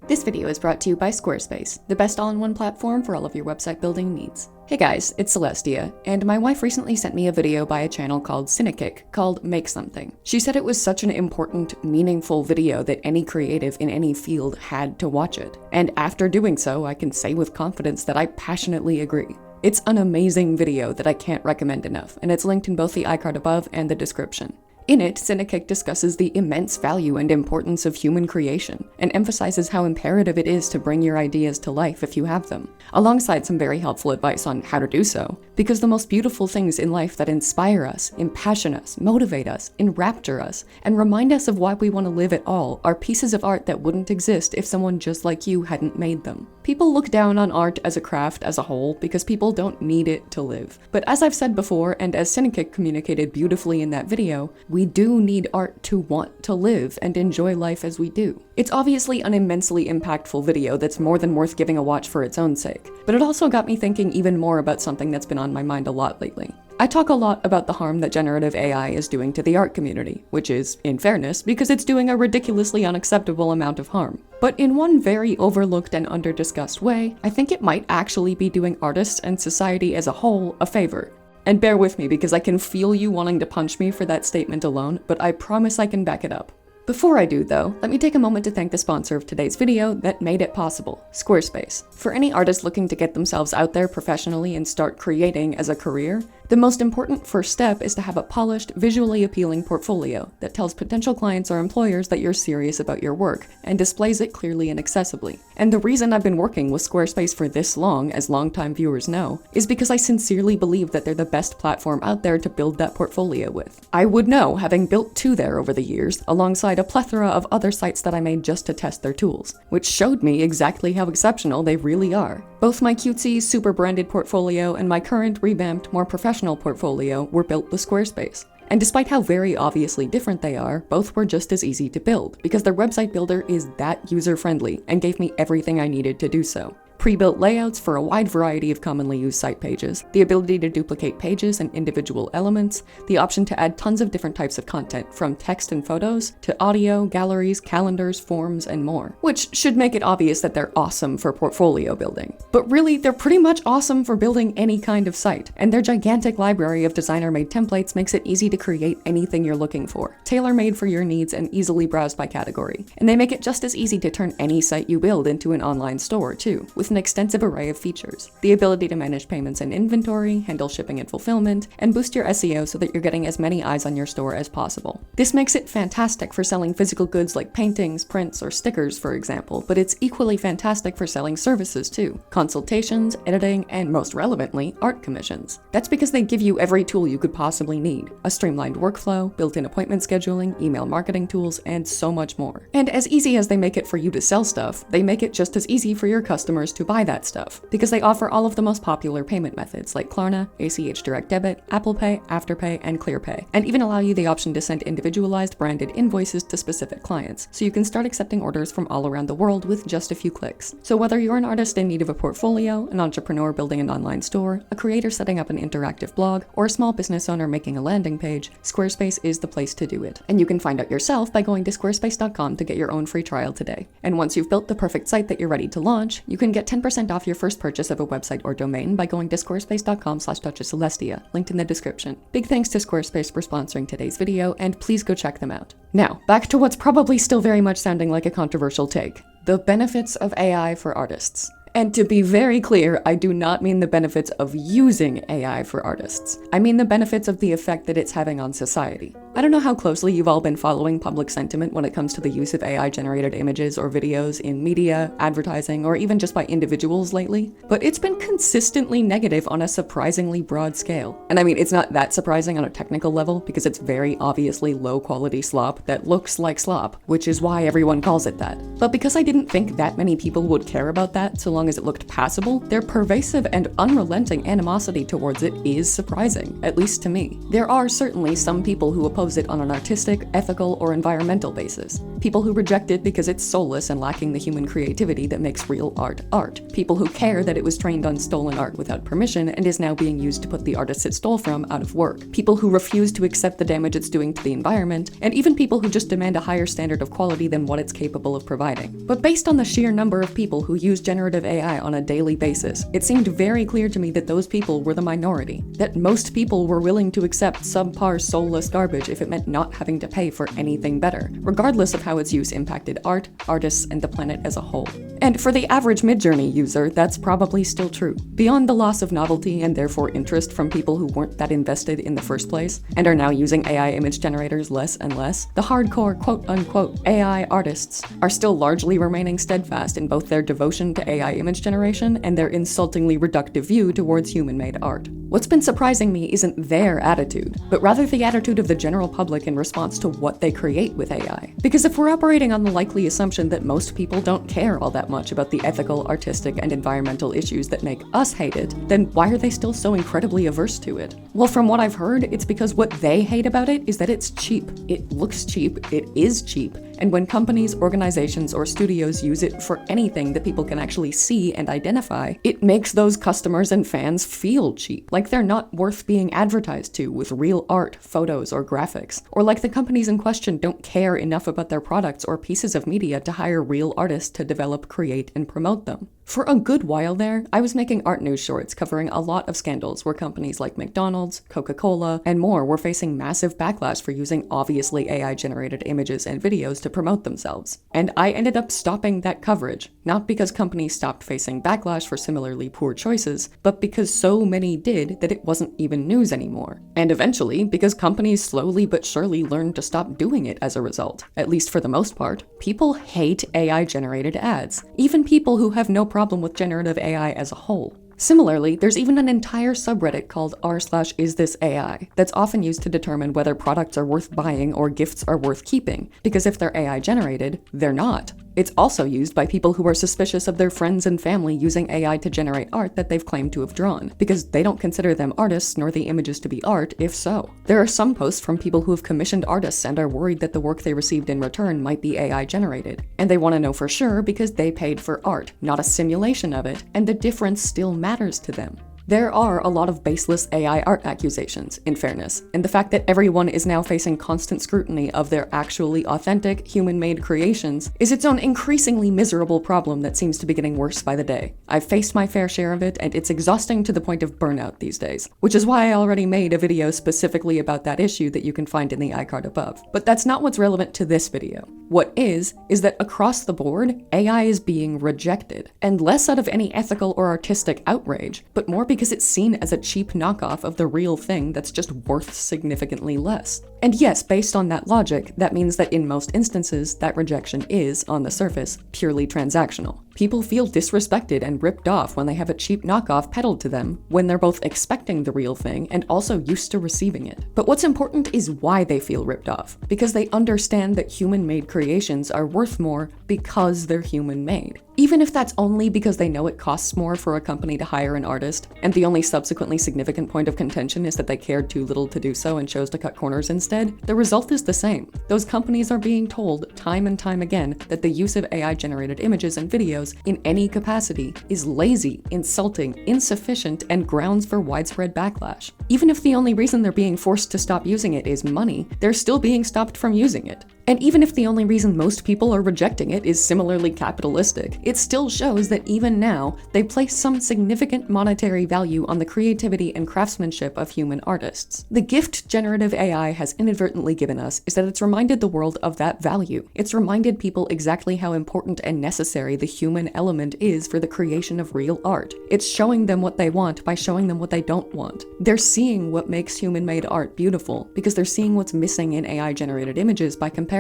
This video is brought to you by Squarespace, the best all-in-one platform for all of your website building needs. Hey guys, it's Celestia, and my wife recently sent me a video by a channel called Cinekick called Make Something. She said it was such an important, meaningful video that any creative in any field had to watch it. And after doing so, I can say with confidence that I passionately agree. It's an amazing video that I can't recommend enough, and it's linked in both the iCard above and the description. In it, Cinekick discusses the immense value and importance of human creation, and emphasizes how imperative it is to bring your ideas to life if you have them, alongside some very helpful advice on how to do so, because the most beautiful things in life that inspire us, impassion us, motivate us, enrapture us, and remind us of why we want to live at all are pieces of art that wouldn't exist if someone just like you hadn't made them. People look down on art as a craft as a whole because people don't need it to live. But as I've said before, and as Cinekick communicated beautifully in that video, we do need art to want to live and enjoy life as we do. It's obviously an immensely impactful video that's more than worth giving a watch for its own sake, but it also got me thinking even more about something that's been on my mind a lot lately. I talk a lot about the harm that generative AI is doing to the art community, which is, in fairness, because it's doing a ridiculously unacceptable amount of harm. But in one very overlooked and under-discussed way, I think it might actually be doing artists and society as a whole a favor. And bear with me because I can feel you wanting to punch me for that statement alone, but I promise I can back it up. Before I do though, let me take a moment to thank the sponsor of today's video that made it possible, Squarespace. For any artist looking to get themselves out there professionally and start creating as a career, the most important first step is to have a polished, visually appealing portfolio that tells potential clients or employers that you're serious about your work and displays it clearly and accessibly. And the reason I've been working with Squarespace for this long, as longtime viewers know, is because I sincerely believe that they're the best platform out there to build that portfolio with. I would know, having built two there over the years, alongside a plethora of other sites that I made just to test their tools, which showed me exactly how exceptional they really are. Both my cutesy, super branded portfolio and my current, revamped, more professional portfolio were built with Squarespace. And despite how very obviously different they are, both were just as easy to build, because their website builder is that user-friendly and gave me everything I needed to do so. Pre-built layouts for a wide variety of commonly used site pages, the ability to duplicate pages and individual elements, the option to add tons of different types of content, from text and photos, to audio, galleries, calendars, forms, and more. Which should make it obvious that they're awesome for portfolio building. But really, they're pretty much awesome for building any kind of site, and their gigantic library of designer-made templates makes it easy to create anything you're looking for, tailor-made for your needs and easily browsed by category. And they make it just as easy to turn any site you build into an online store, too, with an extensive array of features. The ability to manage payments and inventory, handle shipping and fulfillment, and boost your SEO so that you're getting as many eyes on your store as possible. This makes it fantastic for selling physical goods like paintings, prints, or stickers, for example, but it's equally fantastic for selling services too. Consultations, editing, and most relevantly, art commissions. That's because they give you every tool you could possibly need. A streamlined workflow, built-in appointment scheduling, email marketing tools, and so much more. And as easy as they make it for you to sell stuff, they make it just as easy for your customers to buy that stuff, because they offer all of the most popular payment methods like Klarna, ACH Direct Debit, Apple Pay, Afterpay, and ClearPay, and even allow you the option to send individualized branded invoices to specific clients, so you can start accepting orders from all around the world with just a few clicks. So whether you're an artist in need of a portfolio, an entrepreneur building an online store, a creator setting up an interactive blog, or a small business owner making a landing page, Squarespace is the place to do it. And you can find out yourself by going to squarespace.com to get your own free trial today. And once you've built the perfect site that you're ready to launch, you can get 10% off your first purchase of a website or domain by going to squarespace.com/DuchessCelestia, linked in the description. Big thanks to Squarespace for sponsoring today's video, and please go check them out. Now, back to what's probably still very much sounding like a controversial take: the benefits of AI for artists. And to be very clear, I do not mean the benefits of using AI for artists. I mean the benefits of the effect that it's having on society. I don't know how closely you've all been following public sentiment when it comes to the use of AI-generated images or videos in media, advertising, or even just by individuals lately, but it's been consistently negative on a surprisingly broad scale. And I mean, it's not that surprising on a technical level, because it's very obviously low-quality slop that looks like slop, which is why everyone calls it that. But because I didn't think that many people would care about that so long as it looked passable, their pervasive and unrelenting animosity towards it is surprising, at least to me. There are certainly some people who oppose it on an artistic, ethical, or environmental basis, People who reject it because it's soulless and lacking the human creativity that makes real art art. People who care that it was trained on stolen art without permission and is now being used to put the artists it stole from out of work. People who refuse to accept the damage it's doing to the environment, and even people who just demand a higher standard of quality than what it's capable of providing. But based on the sheer number of people who use generative AI on a daily basis, it seemed very clear to me that those people were the minority. That most people were willing to accept subpar soulless garbage if it meant not having to pay for anything better, regardless of how its use impacted art, artists, and the planet as a whole. And for the average Midjourney user, that's probably still true. Beyond the loss of novelty and therefore interest from people who weren't that invested in the first place, and are now using AI image generators less and less, the hardcore quote-unquote AI artists are still largely remaining steadfast in both their devotion to AI image generation and their insultingly reductive view towards human-made art. What's been surprising me isn't their attitude, but rather the attitude of the general public in response to what they create with AI. Because if we're operating on the likely assumption that most people don't care all that much about the ethical, artistic, and environmental issues that make us hate it, then why are they still so incredibly averse to it? Well, from what I've heard, it's because what they hate about it is that it's cheap. It looks cheap, it is cheap, and when companies, organizations, or studios use it for anything that people can actually see and identify, it makes those customers and fans feel cheap, like they're not worth being advertised to with real art, photos, or graphics, or like the companies in question don't care enough about their products or pieces of media to hire real artists to develop, create, and promote them. For a good while there, I was making art news shorts covering a lot of scandals where companies like McDonald's, Coca-Cola, and more were facing massive backlash for using obviously AI-generated images and videos to promote themselves. And I ended up stopping that coverage, not because companies stopped facing backlash for similarly poor choices, but because so many did that it wasn't even news anymore. And eventually, because companies slowly but surely learned to stop doing it as a result, at least for the most part. People hate AI-generated ads, even people who have no problem with generative AI as a whole. Similarly, there's even an entire subreddit called r/isthisai that's often used to determine whether products are worth buying or gifts are worth keeping, because if they're AI generated, they're not. It's also used by people who are suspicious of their friends and family using AI to generate art that they've claimed to have drawn, because they don't consider them artists nor the images to be art if so. There are some posts from people who have commissioned artists and are worried that the work they received in return might be AI generated, and they want to know for sure because they paid for art, not a simulation of it, and the difference still matters to them. There are a lot of baseless AI art accusations, in fairness, and the fact that everyone is now facing constant scrutiny of their actually authentic, human-made creations is its own increasingly miserable problem that seems to be getting worse by the day. I've faced my fair share of it, and it's exhausting to the point of burnout these days, which is why I already made a video specifically about that issue that you can find in the iCard above. But that's not what's relevant to this video. What is that across the board, AI is being rejected, and less out of any ethical or artistic outrage, but more because it's seen as a cheap knockoff of the real thing that's just worth significantly less. And yes, based on that logic, that means that in most instances, that rejection is, on the surface, purely transactional. People feel disrespected and ripped off when they have a cheap knockoff peddled to them, when they're both expecting the real thing and also used to receiving it. But what's important is why they feel ripped off, because they understand that human-made creations are worth more because they're human-made. Even if that's only because they know it costs more for a company to hire an artist, and the only subsequently significant point of contention is that they cared too little to do so and chose to cut corners instead, the result is the same. Those companies are being told time and time again that the use of AI-generated images and videos in any capacity is lazy, insulting, insufficient, and grounds for widespread backlash. Even if the only reason they're being forced to stop using it is money, they're still being stopped from using it. And even if the only reason most people are rejecting it is similarly capitalistic, it still shows that even now, they place some significant monetary value on the creativity and craftsmanship of human artists. The gift generative AI has inadvertently given us is that it's reminded the world of that value. It's reminded people exactly how important and necessary the human element is for the creation of real art. It's showing them what they want by showing them what they don't want. They're seeing what makes human-made art beautiful because they're seeing what's missing in AI-generated images by comparison.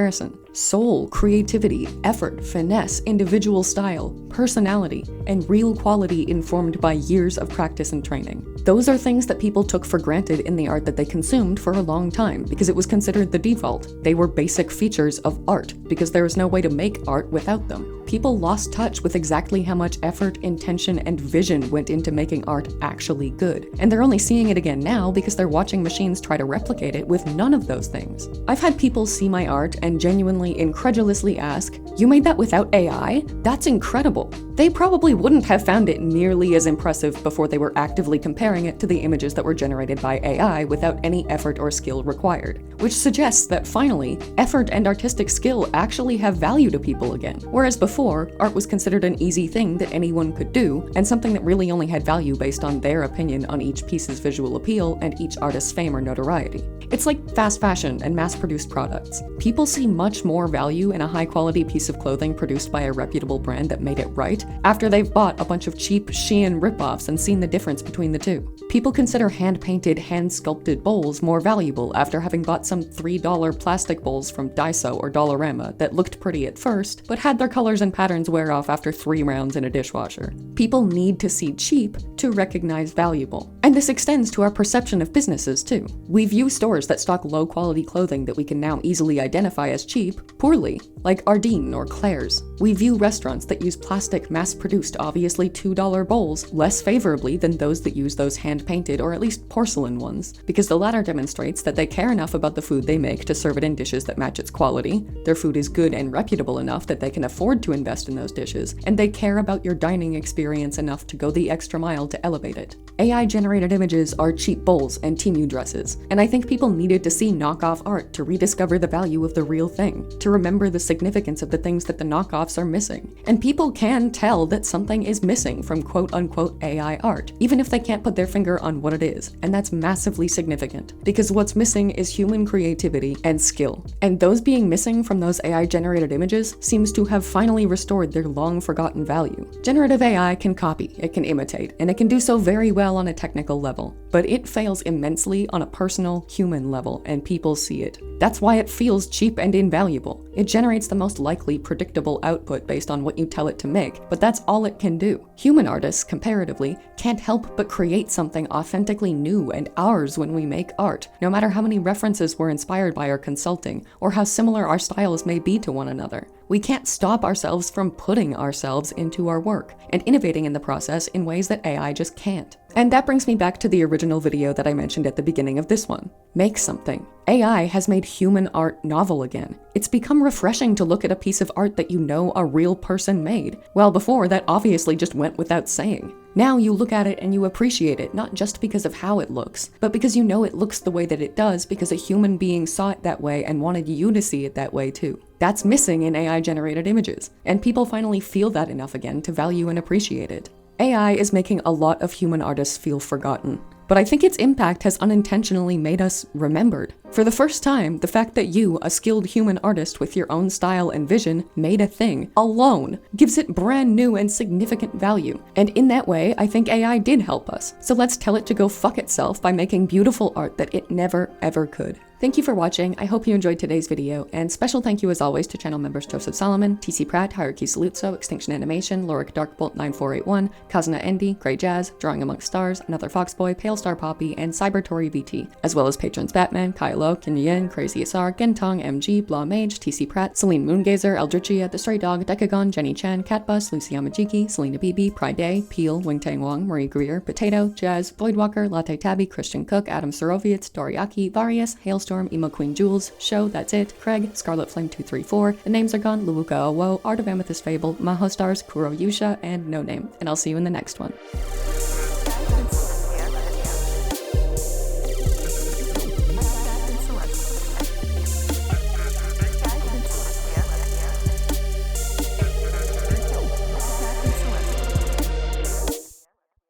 Soul, creativity, effort, finesse, individual style, personality, and real quality informed by years of practice and training. Those are things that people took for granted in the art that they consumed for a long time because it was considered the default. They were basic features of art because there was no way to make art without them. People lost touch with exactly how much effort, intention, and vision went into making art actually good. And they're only seeing it again now because they're watching machines try to replicate it with none of those things. I've had people see my art and genuinely finally incredulously ask, "You made that without AI? That's incredible." They probably wouldn't have found it nearly as impressive before they were actively comparing it to the images that were generated by AI without any effort or skill required, which suggests that finally, effort and artistic skill actually have value to people again. Whereas before, art was considered an easy thing that anyone could do, and something that really only had value based on their opinion on each piece's visual appeal and each artist's fame or notoriety. It's like fast fashion and mass-produced products. People see much more value in a high-quality piece of clothing produced by a reputable brand that made it right after they've bought a bunch of cheap Shein ripoffs and seen the difference between the two. People consider hand-painted, hand-sculpted bowls more valuable after having bought some $3 plastic bowls from Daiso or Dollarama that looked pretty at first, but had their colors and patterns wear off after 3 rounds in a dishwasher. People need to see cheap to recognize valuable. And this extends to our perception of businesses too. We view stores that stock low-quality clothing that we can now easily identify as cheap poorly, like Ardeen or Claire's. We view restaurants that use plastic, mass-produced, obviously $2 bowls less favorably than those that use those hand-painted or at least porcelain ones, because the latter demonstrates that they care enough about the food they make to serve it in dishes that match its quality, their food is good and reputable enough that they can afford to invest in those dishes, and they care about your dining experience enough to go the extra mile to elevate it. AI-generated images are cheap bowls and Temu dresses, and I think people needed to see knockoff art to rediscover the value of the real thing, to remember the significance of the things that the knockoffs are missing. And people can tell that something is missing from quote-unquote AI art, even if they can't put their finger on what it is, and that's massively significant, because what's missing is human creativity and skill. And those being missing from those AI-generated images seems to have finally restored their long-forgotten value. Generative AI can copy, it can imitate, and it can do so very well on a technical level, but it fails immensely on a personal, human level, and people see it. That's why it feels cheap and invaluable. It generates the most likely, predictable output based on what you tell it to make, but that's all it can do. Human artists, comparatively, can't help but create something authentically new and ours when we make art, no matter how many references we're inspired by or consulting, or how similar our styles may be to one another. We can't stop ourselves from putting ourselves into our work, and innovating in the process in ways that AI just can't. And that brings me back to the original video that I mentioned at the beginning of this one. Make something. AI has made human art novel again. It's become refreshing to look at a piece of art that you know a real person made. Well, before, that obviously just went without saying. Now you look at it and you appreciate it, not just because of how it looks, but because you know it looks the way that it does because a human being saw it that way and wanted you to see it that way too. That's missing in AI-generated images, and people finally feel that enough again to value and appreciate it. AI is making a lot of human artists feel forgotten, but I think its impact has unintentionally made us remembered. For the first time, the fact that you, a skilled human artist with your own style and vision, made a thing alone gives it brand new and significant value. And in that way, I think AI did help us. So let's tell it to go fuck itself by making beautiful art that it never ever could. Thank you for watching, I hope you enjoyed today's video, and special thank you as always to channel members Joseph Solomon, TC Pratt, Hierarchy Salutso, Extinction Animation, Lorik Darkbolt 9481, Kazuna Endy, Grey Jazz, Drawing Amongst Stars, Another Foxboy, Pale Star Poppy, and Cybertory VT, as well as patrons Batman, Kylo, Kinyin, Crazy Asar, Gentong, MG, Blah Mage, TC Pratt, Celine Moongazer, Eldritchia, The Stray Dog, Decagon, Jenny Chan, Catbus, Lucy Yamajiki, Selena BB, Pride Day, Peel, Wingtang Wong, Marie Greer, Potato, Jazz, Voidwalker, Latte Tabby, Christian Cook, Adam Sorovietz, Doriaki, Varius, Hailstorm, Emo Queen Jules, Show, That's It, Craig, Scarlet Flame 234, The Names Are Gone, Luuka Owo, Art of Amethyst Fable, Maho Stars, Kuro Yusha, and No Name. And I'll see you in the next one.